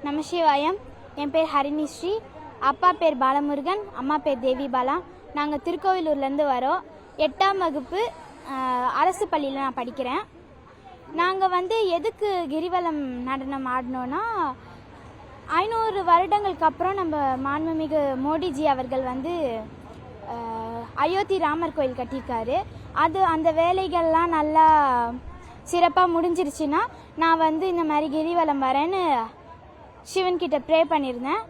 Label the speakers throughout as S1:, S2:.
S1: நமசிவாயம். என் பேர் ஹரிணிஸ்ரீ. அப்பா பேர் பாலமுருகன், அம்மா பேர் தேவி பாலா. நாங்கள் திருக்கோவிலூர்லேருந்து வரோம். 8ஆம் வகுப்பு அரசு பள்ளியில் நான் படிக்கிறேன். நாங்கள் எதுக்கு கிரிவலம் நடனம் ஆடினோன்னா, 500 வருடங்களுக்கு அப்புறம் நம்ம மாண்புமிகு மோடிஜி அவர்கள் அயோத்தி ராமர் கோயில் கட்டியிருக்காரு. அந்த வேலைகள்லாம் நல்லா சிறப்பாக முடிஞ்சிருச்சுன்னா நான் இந்த மாதிரி கிரிவலம் வரேன்னு சிவன்கிட்ட ப்ரே பண்ணியிருந்தேன்.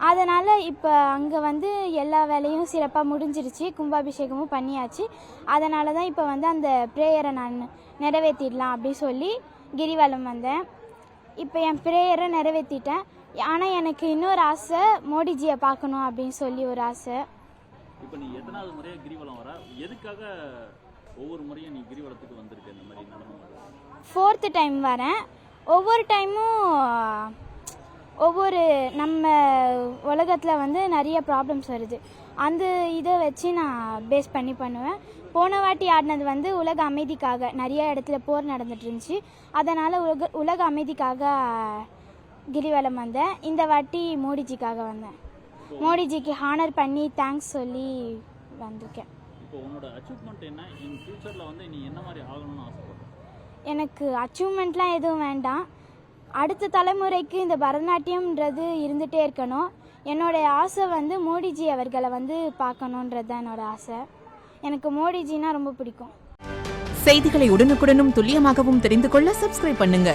S1: அதனால் இப்போ அங்கே எல்லா வேலையும் சிறப்பாக முடிஞ்சிருச்சு. கும்பாபிஷேகமும் பண்ணியாச்சு. அதனால தான் இப்போ அந்த ப்ரேயரை நான் நிறைவேற்றிடலாம் அப்படின்னு சொல்லி கிரிவலம் வந்தேன். இப்போ என் ப்ரேயரை நிறைவேற்றிட்டேன். ஆனால் எனக்கு இன்னொரு ஆசை, மோடிஜியை பார்க்கணும் அப்படின்னு சொல்லி ஒரு ஆசை.
S2: இப்போ நீ எத்தனாவது முறையாக கிரிவலம் வர? எதுக்காக ஒவ்வொரு முறையும் நீ கிரிவலத்துக்கு வந்திருக்க? இந்த மாதிரி நடனம்
S1: 4th டைம் வரேன். ஒவ்வொரு டைமும் ஒவ்வொரு நம்ம உலகத்தில் நிறைய ப்ராப்ளம்ஸ் வருது. அந்த இதை வச்சு நான் பேஸ் பண்ணி பண்ணுவேன். போன வாட்டி ஆடினது உலக அமைதிக்காக. நிறைய இடத்துல போர் நடந்துட்டு இருந்துச்சு. அதனால் உலக அமைதிக்காக கிரிவலம் வந்தேன். இந்த வாட்டி மோடிஜிக்காக வந்தேன். மோடிஜிக்கு ஹானர் பண்ணி தேங்க்ஸ் சொல்லி வந்திருக்கேன்.
S2: இப்போ உன்னோட அச்சீவ்மெண்ட் என்ன? இன் ஃபியூச்சரில் நீ என்ன மாதிரி ஆகணும்னு ஆசைப்படுற?
S1: எனக்கு அச்சீவ்மெண்ட்லாம் எதுவும் வேண்டாம். அடுத்த தலைமுறைக்கு இந்த பரதநாட்டியம்ன்றது இருந்துகிட்டே இருக்கணும். என்னோடய ஆசை மோடிஜி அவர்களை பார்க்கணுன்றது தான் என்னோட ஆசை. எனக்கு மோடிஜினா ரொம்ப பிடிக்கும்.
S3: செய்திகளை உடனுக்குடனும் துல்லியமாகவும் தெரிந்து கொள்ள சப்ஸ்கிரைப் பண்ணுங்க.